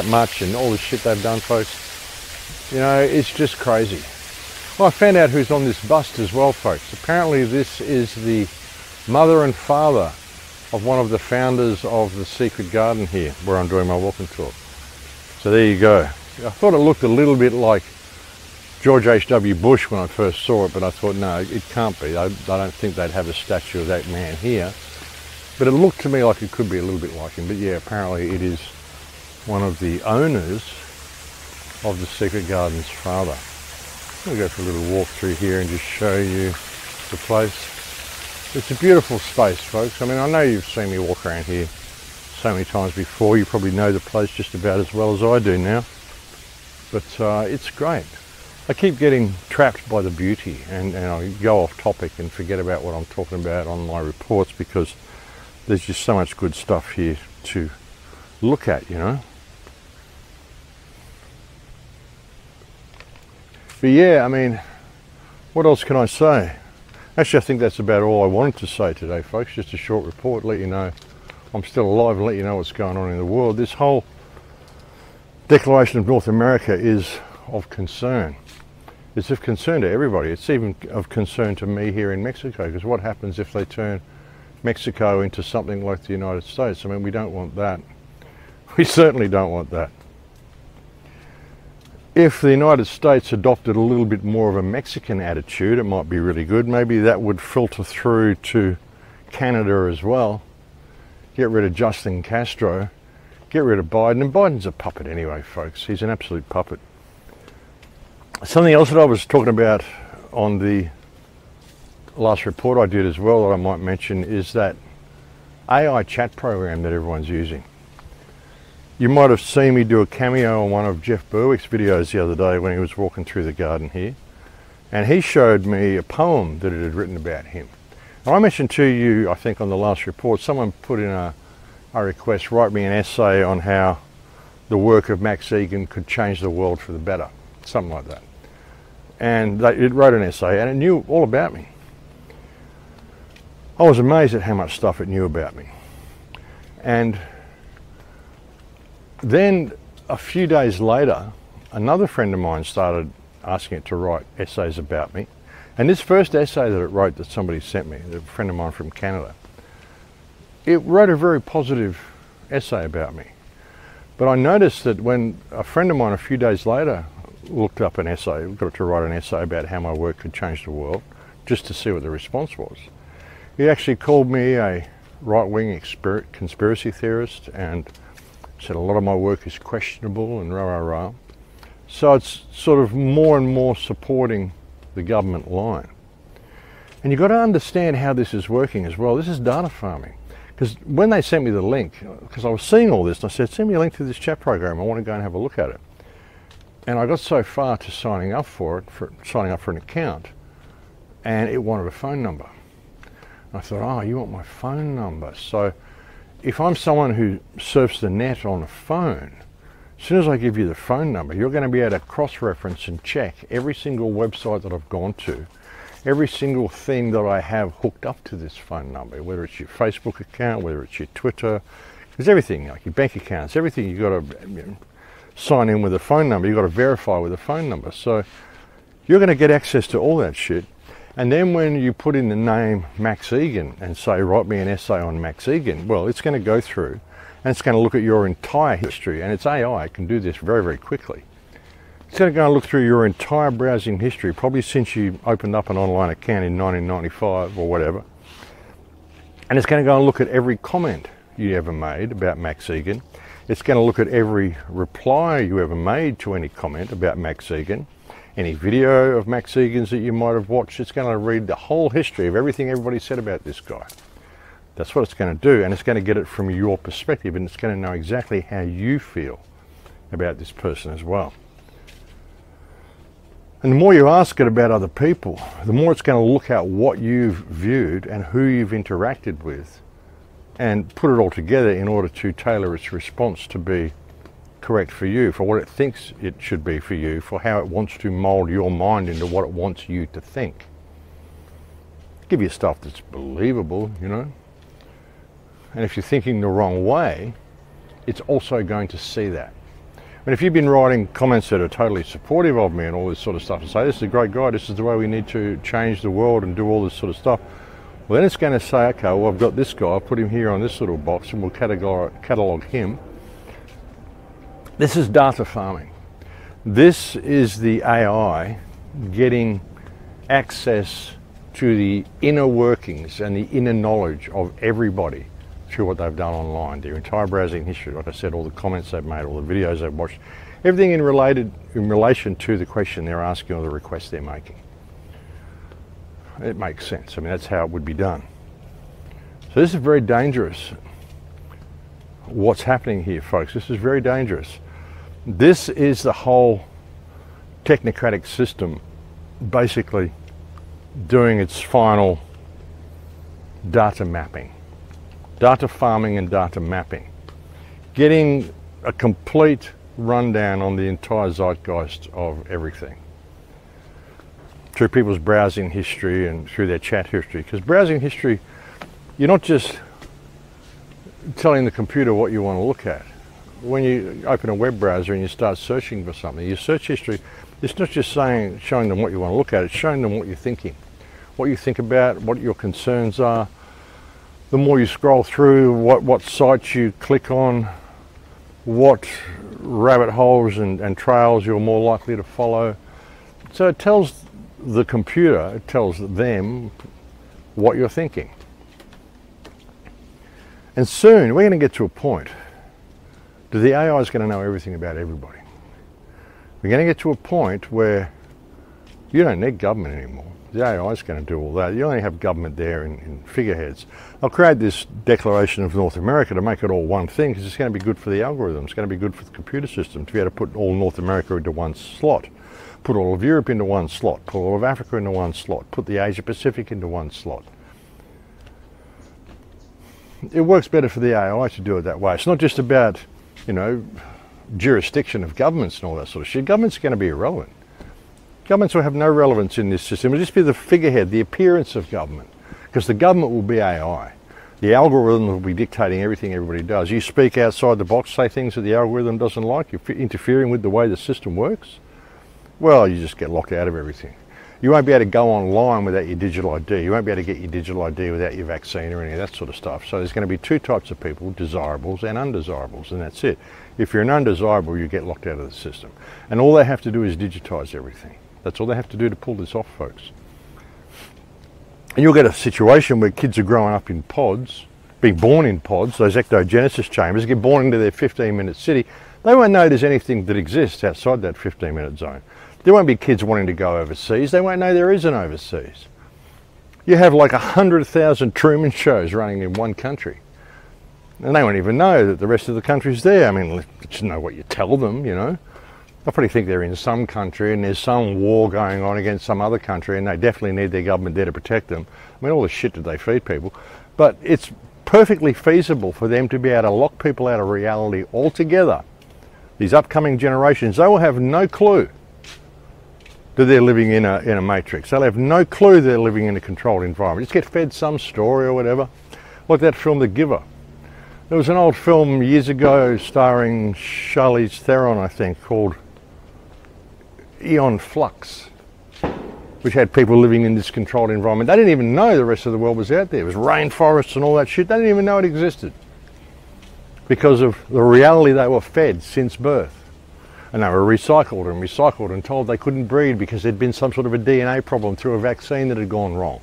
that much and all the shit they've done, folks. You know, it's just crazy. Well, I found out who's on this bust as well, folks. Apparently this is the mother and father of one of the founders of the secret garden here, where I'm doing my walking tour. So there you go. I thought it looked a little bit like George H.W. Bush when I first saw it, but I thought, no, it can't be. I don't think they'd have a statue of that man here. But it looked to me like it could be a little bit like him. But yeah, apparently it is one of the owners of the secret garden's father. I'll go for a little walk through here and just show you the place. It's a beautiful space, folks. I mean, I know you've seen me walk around here so many times before. You probably know the place just about as well as I do now. But it's great. I keep getting trapped by the beauty, and I go off topic and forget about what I'm talking about on my reports, because there's just so much good stuff here to look at, you know. But yeah, I mean, what else can I say? Actually, I think that's about all I wanted to say today, folks. Just a short report, let you know I'm still alive and let you know what's going on in the world. This whole Declaration of North America is of concern. It's of concern to everybody. It's even of concern to me here in Mexico, because what happens if they turn Mexico into something like the United States? I mean, we don't want that. We certainly don't want that. If the United States adopted a little bit more of a Mexican attitude, it might be really good. Maybe that would filter through to Canada as well. Get rid of Justin Castro, get rid of Biden. And Biden's a puppet anyway, folks. He's an absolute puppet. Something else that I was talking about on the last report I did as well that I might mention is that AI chat program that everyone's using. You might have seen me do a cameo on one of Jeff Berwick's videos the other day when he was walking through the garden here, and he showed me a poem that it had written about him. And I mentioned to you, I think on the last report, someone put in a request, write me an essay on how the work of Max Igan could change the world for the better, something like that. And it wrote an essay and it knew all about me. I was amazed at how much stuff it knew about me. And then a few days later, another friend of mine started asking it to write essays about me. And this first essay that it wrote that somebody sent me, a friend of mine from Canada, it wrote a very positive essay about me. But I noticed that when a friend of mine a few days later looked up an essay, got it to write an essay about how my work could change the world, just to see what the response was, he actually called me a right-wing conspiracy theorist and said a lot of my work is questionable and rah-rah-rah. So it's sort of more and more supporting the government line. And you've got to understand how this is working as well. This is data farming. Because when they sent me the link, because I was seeing all this, and I said, send me a link to this chat program, I want to go and have a look at it. And I got so far to signing up for it, signing up for an account, and it wanted a phone number. And I thought, oh, you want my phone number? So if I'm someone who surfs the net on a phone, as soon as I give you the phone number, you're going to be able to cross-reference and check every single website that I've gone to, every single thing that I have hooked up to this phone number, whether it's your Facebook account, whether it's your Twitter, there's everything, like your bank accounts, everything you've got to sign in with a phone number, you've got to verify with a phone number. So you're going to get access to all that shit. And then when you put in the name Max Igan and say, write me an essay on Max Igan, well, it's going to go through and it's going to look at your entire history. And it's AI, it can do this very, very quickly. It's going to go and look through your entire browsing history, probably since you opened up an online account in 1995 or whatever. And it's going to go and look at every comment you ever made about Max Igan. It's going to look at every reply you ever made to any comment about Max Igan. Any video of Max Igan's that you might have watched. It's going to read the whole history of everything everybody said about this guy. That's what it's going to do, and it's going to get it from your perspective, and it's going to know exactly how you feel about this person as well. And the more you ask it about other people, the more it's going to look at what you've viewed and who you've interacted with and put it all together in order to tailor its response to be correct for you, for what it thinks it should be for you, for how it wants to mold your mind into what it wants you to think. Give you stuff that's believable, you know. And if you're thinking the wrong way, it's also going to see that. mean, if you've been writing comments that are totally supportive of me and all this sort of stuff and say, this is a great guy, this is the way we need to change the world and do all this sort of stuff, well, then it's going to say, okay, well, I've got this guy, I'll put him here on this little box and we'll catalogue him. This is data farming. This is the AI getting access to the inner workings and the inner knowledge of everybody through what they've done online, their entire browsing history, like I said, all the comments they've made, all the videos they've watched, everything in relation to the question they're asking or the request they're making. It makes sense. I mean, that's how it would be done. So this is very dangerous. What's happening here, folks, this is very dangerous. This is the whole technocratic system basically doing its final data mapping. Data farming and data mapping. Getting a complete rundown on the entire zeitgeist of everything. Through people's browsing history and through their chat history. Because browsing history, you're not just telling the computer what you want to look at. When you open a web browser and you start searching for something, your search history, it's not just showing them what you want to look at, it's showing them what you're thinking. What you think about, what your concerns are. The more you scroll through, what sites you click on, what rabbit holes and trails you're more likely to follow. So it tells the computer, it tells them what you're thinking. And soon we're going to get to a point that the AI is going to know everything about everybody. We're going to get to a point where you don't need government anymore. The AI is going to do all that. You only have government there in figureheads. I'll create this declaration of North America to make it all one thing because it's going to be good for the algorithm. It's going to be good for the computer system to be able to put all North America into one slot, put all of Europe into one slot, put all of Africa into one slot, put the Asia Pacific into one slot. It works better for the AI to do it that way. It's not just about, you know, jurisdiction of governments and all that sort of shit. Government's going to be irrelevant. Governments will have no relevance in this system. It'll just be the figurehead, the appearance of government, because the government will be AI. The algorithm will be dictating everything everybody does. You speak outside the box, say things that the algorithm doesn't like, you're interfering with the way the system works, well, you just get locked out of everything. You won't be able to go online without your digital ID. You won't be able to get your digital ID without your vaccine or any of that sort of stuff. So there's going to be two types of people, desirables and undesirables, and that's it. If you're an undesirable, you get locked out of the system. And all they have to do is digitize everything. That's all they have to do to pull this off, folks. And you'll get a situation where kids are growing up in pods, being born in pods, those ectogenesis chambers, get born into their 15-minute city. They won't know there's anything that exists outside that 15-minute zone. There won't be kids wanting to go overseas. They won't know there is an overseas. You have like 100,000 Truman shows running in one country. And they won't even know that the rest of the country's there. I mean, just know what you tell them, you know. I probably think they're in some country and there's some war going on against some other country and they definitely need their government there to protect them. I mean, all the shit that they feed people. But it's perfectly feasible for them to be able to lock people out of reality altogether. These upcoming generations, they will have no clue that they're living in a matrix. They'll have no clue they're living in a controlled environment. Just get fed some story or whatever. Like that film, The Giver. There was an old film years ago starring Charlize Theron, I think, called Eon Flux, which had people living in this controlled environment. They didn't even know the rest of the world was out there. It was rainforests and all that shit. They didn't even know it existed because of the reality they were fed since birth. And they were recycled and told they couldn't breed because there'd been some sort of a DNA problem through a vaccine that had gone wrong.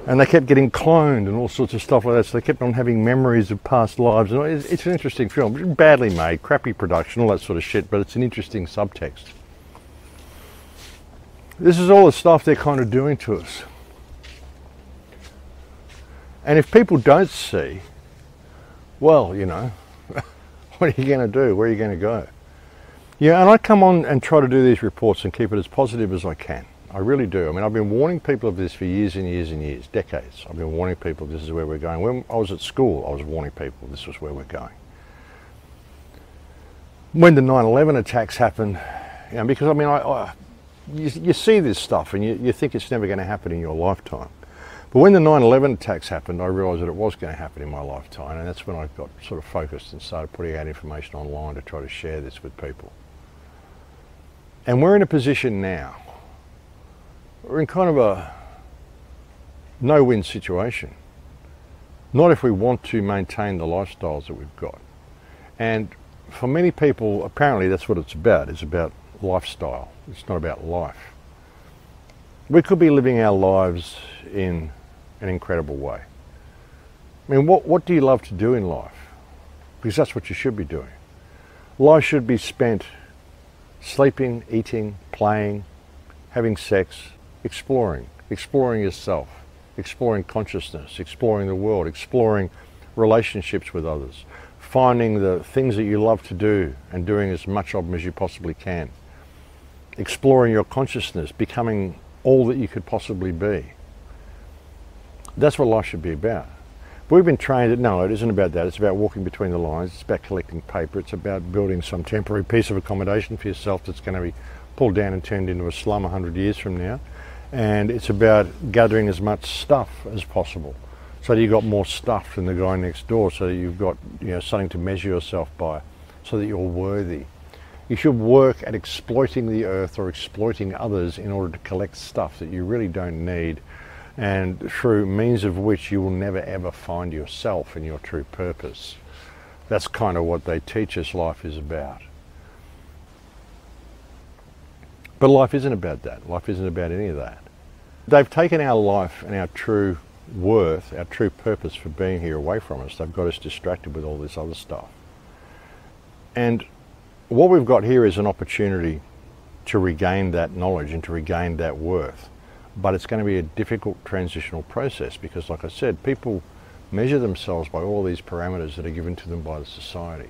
And they kept getting cloned and all sorts of stuff like that, so they kept on having memories of past lives. And it's an interesting film, badly made, crappy production, all that sort of shit, but it's an interesting subtext. This is all the stuff they're kind of doing to us. And if people don't see, well, you know, what are you going to do? Where are you going to go? Yeah, and I come on and try to do these reports and keep it as positive as I can. I really do. I mean, I've been warning people of this for years and years and years, decades. I've been warning people this is where we're going. When I was at school, I was warning people this was where we're going. When the 9/11 attacks happened, you know, because I mean, you see this stuff and you think it's never going to happen in your lifetime. But But when the 9/11 attacks happened, I realised that it was going to happen in my lifetime, and that's when I got sort of focused and started putting out information online to try to share this with people. And we're in a position now, we're in kind of a no-win situation. Not if we want to maintain the lifestyles that we've got. And for many people, apparently that's what it's about. It's about lifestyle. It's not about life. We could be living our lives in an incredible way. I mean, what do you love to do in life? Because that's what you should be doing. Life should be spent sleeping, eating, playing, having sex, exploring yourself, exploring consciousness, exploring the world, exploring relationships with others, finding the things that you love to do and doing as much of them as you possibly can, exploring your consciousness, becoming all that you could possibly be. That's what life should be about. But we've been trained that no, it isn't about that. It's about walking between the lines. It's about collecting paper. It's about building some temporary piece of accommodation for yourself that's going to be pulled down and turned into a slum 100 years from now. And it's about gathering as much stuff as possible so that you've got more stuff than the guy next door, so that you've got, you know, something to measure yourself by, so that you're worthy. You should work at exploiting the earth or exploiting others in order to collect stuff that you really don't need, and through means of which you will never ever find yourself and your true purpose. That's kind of what they teach us life is about. But life isn't about that. Life isn't about any of that. They've taken our life and our true worth, our true purpose for being here away from us. They've got us distracted with all this other stuff. And what we've got here is an opportunity to regain that knowledge and to regain that worth. But it's going to be a difficult transitional process because, like I said, people measure themselves by all these parameters that are given to them by the society.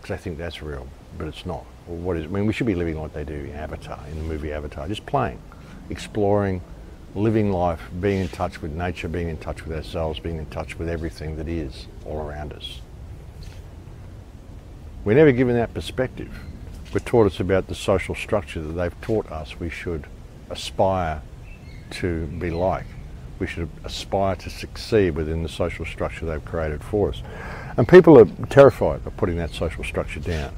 Because they think that's real, but it's not. Well, what is? I mean, we should be living like they do in Avatar, in the movie Avatar, just playing, exploring, living life, being in touch with nature, being in touch with ourselves, being in touch with everything that is all around us. We're never given that perspective. We're taught it's about the social structure that they've taught us we should aspire to be like. We should aspire to succeed within the social structure they've created for us. And people are terrified of putting that social structure down.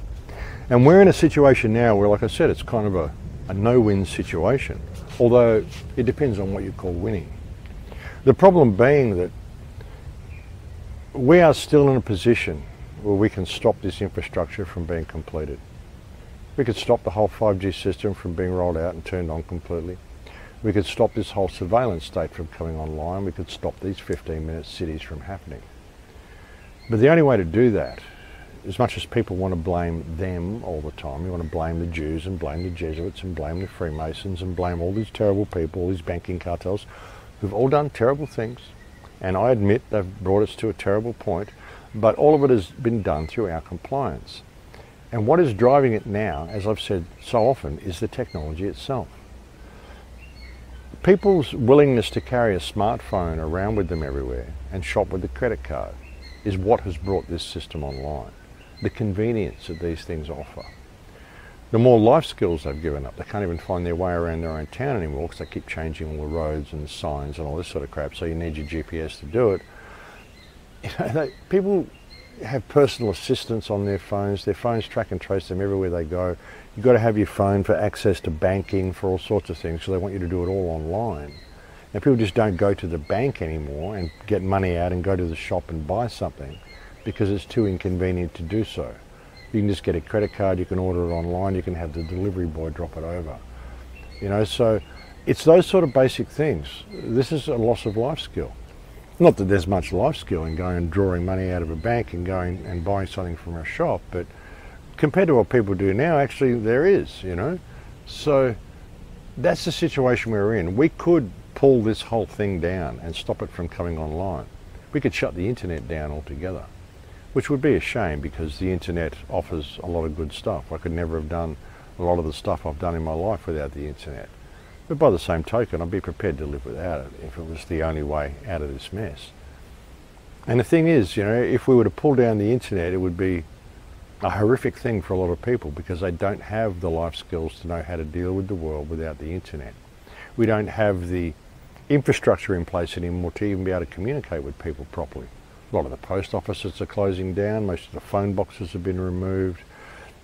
And we're in a situation now where, like I said, it's kind of a no-win situation, although it depends on what you call winning. The problem being that we are still in a position where we can stop this infrastructure from being completed. We could stop the whole 5G system from being rolled out and turned on completely. We could stop this whole surveillance state from coming online. We could stop these 15-minute cities from happening. But the only way to do that, as much as people want to blame them all the time, you want to blame the Jews and blame the Jesuits and blame the Freemasons and blame all these terrible people, all these banking cartels, who've all done terrible things. And I admit they've brought us to a terrible point, but all of it has been done through our compliance. And what is driving it now, as I've said so often, is the technology itself. People's willingness to carry a smartphone around with them everywhere and shop with a credit card is what has brought this system online. The convenience that these things offer. The more life skills they've given up, they can't even find their way around their own town anymore because they keep changing all the roads and the signs and all this sort of crap, so you need your GPS to do it. You know, people have personal assistants on their phones track and trace them everywhere they go. You've got to have your phone for access to banking, for all sorts of things, so they want you to do it all online. And people just don't go to the bank anymore and get money out and go to the shop and buy something because it's too inconvenient to do so. You can just get a credit card, you can order it online, you can have the delivery boy drop it over. You know, so it's those sort of basic things. This is a loss of life skill. Not that there's much life skill in going and drawing money out of a bank and going and buying something from a shop, but compared to what people do now, actually there is, you know. So that's the situation we're in. We could pull this whole thing down and stop it from coming online. We could shut the internet down altogether, which would be a shame because the internet offers a lot of good stuff. I could never have done a lot of the stuff I've done in my life without the internet. But by the same token, I'd be prepared to live without it if it was the only way out of this mess. And the thing is, you know, if we were to pull down the internet, it would be a horrific thing for a lot of people because they don't have the life skills to know how to deal with the world without the internet. We don't have the infrastructure in place anymore to even be able to communicate with people properly. A lot of the post offices are closing down, most of the phone boxes have been removed.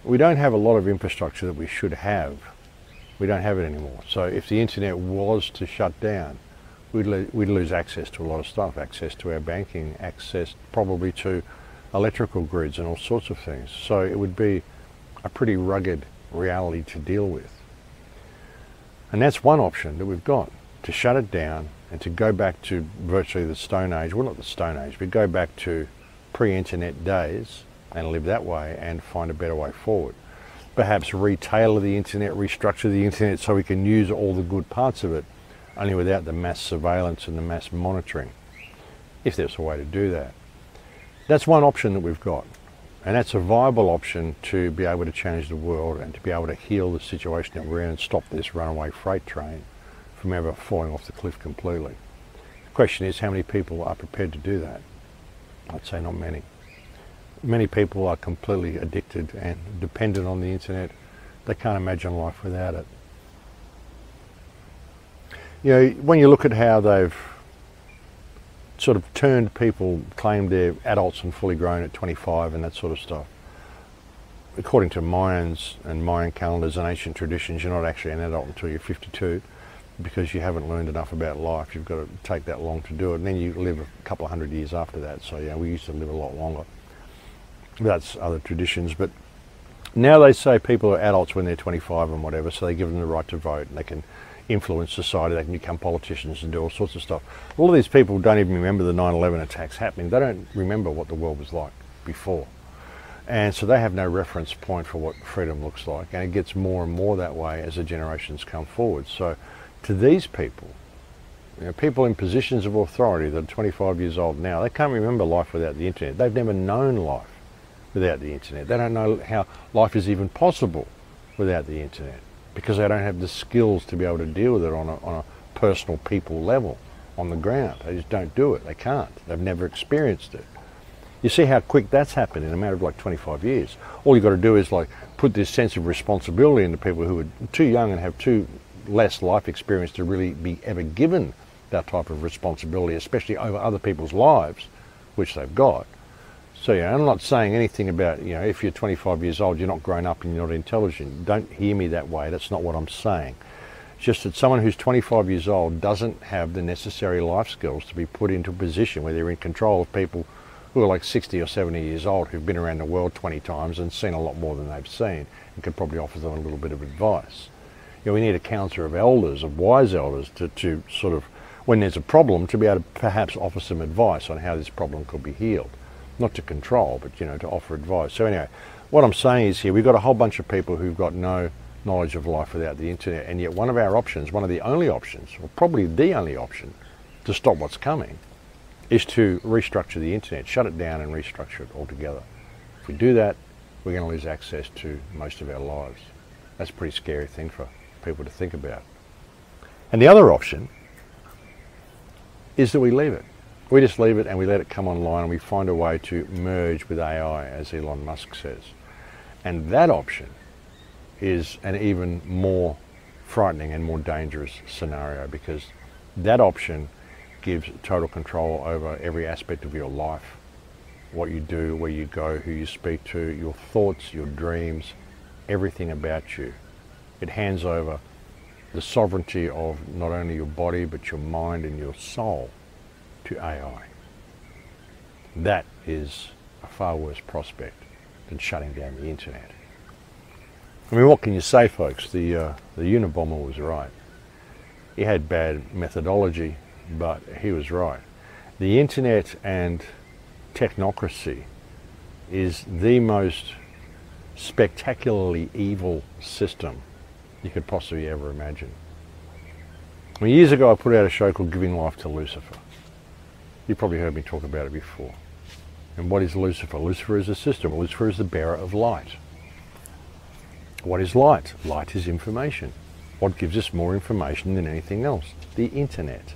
We don't have a lot of infrastructure that we should have. We don't have it anymore. So if the internet was to shut down, we'd lose access to a lot of stuff, access to our banking, access probably to electrical grids and all sorts of things. So it would be a pretty rugged reality to deal with. And that's one option that we've got, to shut it down and to go back to virtually the Stone Age, well not the Stone Age, but go back to pre-internet days and live that way and find a better way forward. Perhaps retailor the internet, restructure the internet so we can use all the good parts of it, only without the mass surveillance and the mass monitoring, if there's a way to do that. That's one option that we've got, and that's a viable option to be able to change the world and to be able to heal the situation that we're in and stop this runaway freight train from ever falling off the cliff completely. The question is, how many people are prepared to do that? I'd say not many. Many people are completely addicted and dependent on the internet. They can't imagine life without it. You know, when you look at how they've sort of turned people, claimed they're adults and fully grown at 25 and that sort of stuff. According to Mayans and Mayan calendars and ancient traditions, you're not actually an adult until you're 52 because you haven't learned enough about life. You've got to take that long to do it. And then you live a couple of hundred years after that. So yeah, we used to live a lot longer. That's other traditions. But now they say people are adults when they're 25 and whatever, so they give them the right to vote and they can influence society, they can become politicians and do all sorts of stuff. All of these people don't even remember the 9/11 attacks happening. They don't remember what the world was like before. And so they have no reference point for what freedom looks like. And it gets more and more that way as the generations come forward. So to these people, you know, people in positions of authority that are 25 years old now, they can't remember life without the internet. They've never known life without the internet. They don't know how life is even possible without the internet because they don't have the skills to be able to deal with it on a personal people level on the ground. They just don't do it. They can't. They've never experienced it. You see how quick that's happened in a matter of like 25 years. All you've got to do is like put this sense of responsibility into people who are too young and have too less life experience to really be ever given that type of responsibility, especially over other people's lives, which they've got. So yeah, I'm not saying anything about, you know, if you're 25 years old, you're not grown up and you're not intelligent. Don't hear me that way. That's not what I'm saying. It's just that someone who's 25 years old doesn't have the necessary life skills to be put into a position where they're in control of people who are like 60 or 70 years old, who've been around the world 20 times and seen a lot more than they've seen, and could probably offer them a little bit of advice. You know, we need a council of elders, of wise elders, to sort of, when there's a problem, to be able to perhaps offer some advice on how this problem could be healed. Not to control, but, you know, to offer advice. So anyway, what I'm saying is here, we've got a whole bunch of people who've got no knowledge of life without the internet, and yet one of our options, one of the only options, or probably the only option to stop what's coming, is to restructure the internet, shut it down and restructure it altogether. If we do that, we're going to lose access to most of our lives. That's a pretty scary thing for people to think about. And the other option is that we leave it. We just leave it and we let it come online and we find a way to merge with AI, as Elon Musk says. And that option is an even more frightening and more dangerous scenario, because that option gives total control over every aspect of your life, what you do, where you go, who you speak to, your thoughts, your dreams, everything about you. It hands over the sovereignty of not only your body but your mind and your soul to AI. That is a far worse prospect than shutting down the internet. I mean, what can you say, folks? The Unabomber was right. He had bad methodology, but he was right. The internet and technocracy is the most spectacularly evil system you could possibly ever imagine. I mean, years ago I put out a show called Giving Life to Lucifer. You probably heard me talk about it before. And what is Lucifer? Lucifer is a system. Lucifer is the bearer of light. What is light? Light is information. What gives us more information than anything else? The internet.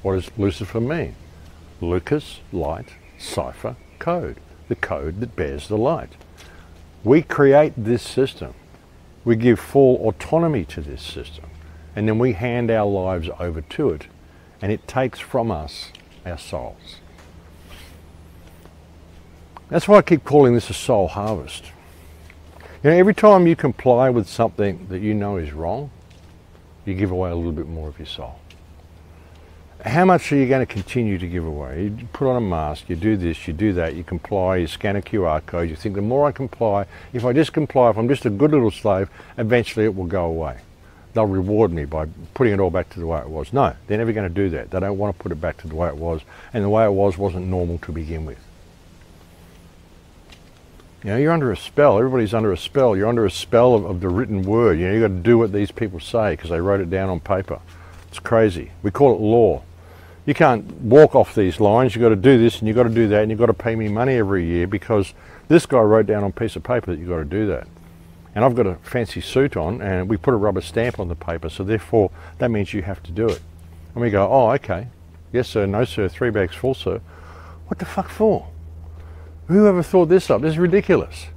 What does Lucifer mean? Lucas, light, cipher, code. The code that bears the light. We create this system. We give full autonomy to this system. And then we hand our lives over to it and it takes from us our souls. That's why I keep calling this a soul harvest. You know, every time you comply with something that you know is wrong, you give away a little bit more of your soul. How much are you going to continue to give away? You put on a mask, you do this, you do that, you comply, you scan a QR code, you think the more I comply, if I just comply, if I'm just a good little slave, eventually it will go away. They'll reward me by putting it all back to the way it was. No, they're never going to do that. They don't want to put it back to the way it was, and the way it was wasn't normal to begin with. You know, you're under a spell. Everybody's under a spell. You're under a spell of the written word. You know, you've got to do what these people say because they wrote it down on paper. It's crazy. We call it law. You can't walk off these lines. You've got to do this and you've got to do that and you've got to pay me money every year because this guy wrote down on a piece of paper that you've got to do that. And I've got a fancy suit on and we put a rubber stamp on the paper, so therefore that means you have to do it. And we go, oh, okay. Yes, sir. No, sir. 3 bags full, sir. What the fuck for? Whoever thought this up? This is ridiculous.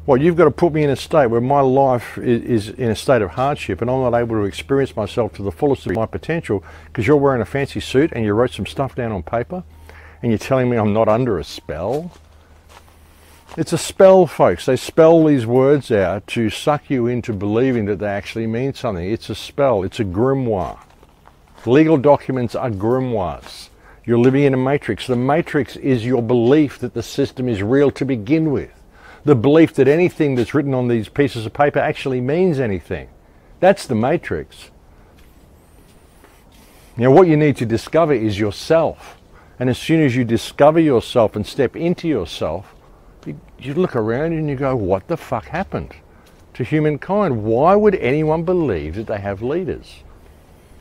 Well, you've got to put me in a state where my life is in a state of hardship and I'm not able to experience myself to the fullest of my potential because you're wearing a fancy suit and you wrote some stuff down on paper and you're telling me I'm not under a spell? It's a spell, folks. They spell these words out to suck you into believing that they actually mean something. It's a spell. It's a grimoire. Legal documents are grimoires. You're living in a matrix. The matrix is your belief that the system is real to begin with. The belief that anything that's written on these pieces of paper actually means anything. That's the matrix. You know, what you need to discover is yourself. And as soon as you discover yourself and step into yourself, you look around and you go, what the fuck happened to humankind? Why would anyone believe that they have leaders?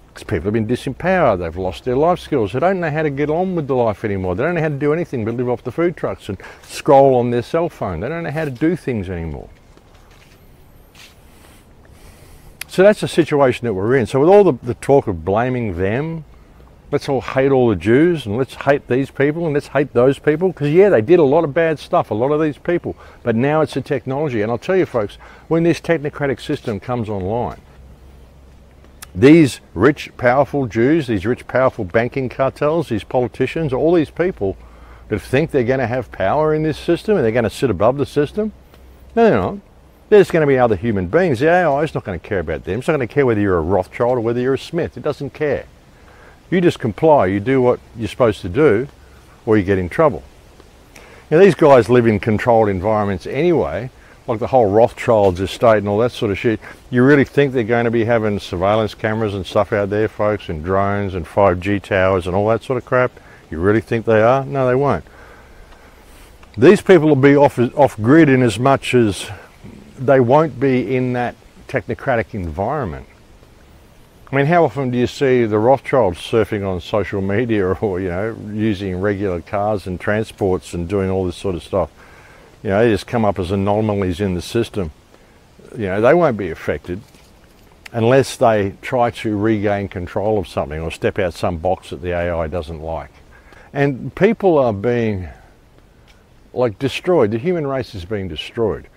Because people have been disempowered, they've lost their life skills, they don't know how to get on with the life anymore, they don't know how to do anything but live off the food trucks and scroll on their cell phone, they don't know how to do things anymore. So that's the situation that we're in. So with all the talk of blaming them, let's all hate all the Jews and let's hate these people and let's hate those people, because yeah, they did a lot of bad stuff, a lot of these people, but now it's the technology. And I'll tell you folks, when this technocratic system comes online, these rich, powerful Jews, these rich, powerful banking cartels, these politicians, all these people that think they're going to have power in this system and they're going to sit above the system, no, they're not. There's going to be other human beings. The AI is not going to care about them. It's not going to care whether you're a Rothschild or whether you're a Smith. It doesn't care. You just comply. You do what you're supposed to do or you get in trouble. Now, these guys live in controlled environments anyway, like the whole Rothschilds estate and all that sort of shit. You really think they're going to be having surveillance cameras and stuff out there, folks, and drones and 5G towers and all that sort of crap? You really think they are? No, they won't. These people will be off grid in as much as they won't be in that technocratic environment. I mean, how often do you see the Rothschilds surfing on social media or, you know, using regular cars and transports and doing all this sort of stuff? You know, they just come up as anomalies in the system. You know, they won't be affected unless they try to regain control of something or step out some box that the AI doesn't like. And people are being, like, destroyed. The human race is being destroyed.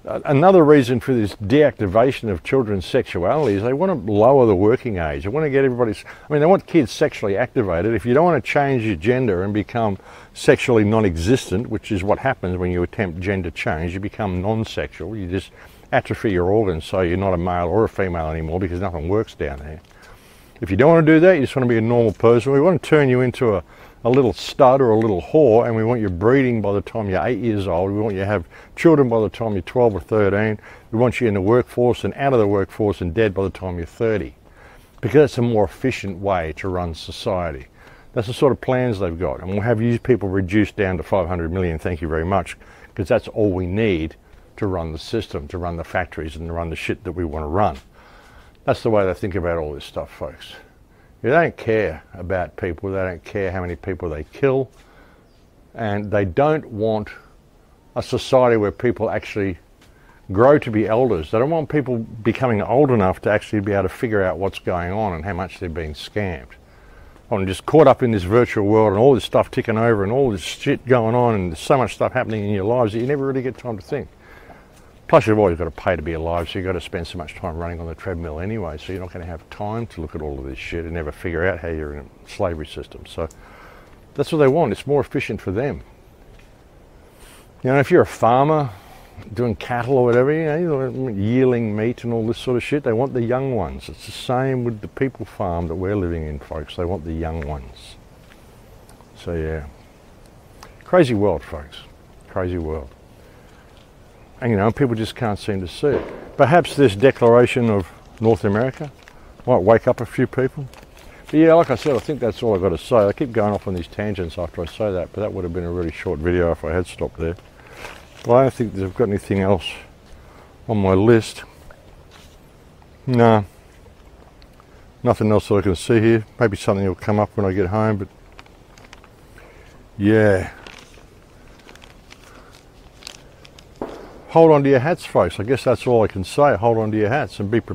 Another reason for this deactivation of children's sexuality is they want to lower the working age. They want to get everybody's, I mean, they want kids sexually activated. If you don't want to change your gender and become sexually non-existent, which is what happens when you attempt gender change, you become non-sexual, you just atrophy your organs so you're not a male or a female anymore because nothing works down there. If you don't want to do that, you just want to be a normal person. We want to turn you into a little stud or a little whore, and we want you breeding by the time you're 8 years old. We want you to have children by the time you're 12 or 13. We want you in the workforce and out of the workforce and dead by the time you're 30. Because that's a more efficient way to run society. That's the sort of plans they've got. And we'll have you people reduced down to 500 million, thank you very much, because that's all we need to run the system, to run the factories and to run the shit that we want to run. That's the way they think about all this stuff, folks. They don't care about people, they don't care how many people they kill, and they don't want a society where people actually grow to be elders. They don't want people becoming old enough to actually be able to figure out what's going on and how much they're being scammed. I'm just caught up in this virtual world and all this stuff ticking over and all this shit going on and there's so much stuff happening in your lives that you never really get time to think. Plus you've always got to pay to be alive, so you've got to spend so much time running on the treadmill anyway, so you're not going to have time to look at all of this shit and never figure out how you're in a slavery system. So that's what they want. It's more efficient for them. You know, if you're a farmer doing cattle or whatever, you know, yearling meat and all this sort of shit, they want the young ones. It's the same with the people farm that we're living in, folks. They want the young ones. So yeah, crazy world, folks. Crazy world. And you know, people just can't seem to see it. Perhaps this declaration of North America might wake up a few people. But yeah, like I said, I think that's all I've got to say. I keep going off on these tangents after I say that, but that would have been a really short video if I had stopped there. But I don't think they've got anything else on my list. No, nothing else that I can see here. Maybe something will come up when I get home, but yeah. Hold on to your hats, folks. I guess that's all I can say. Hold on to your hats and be prepared.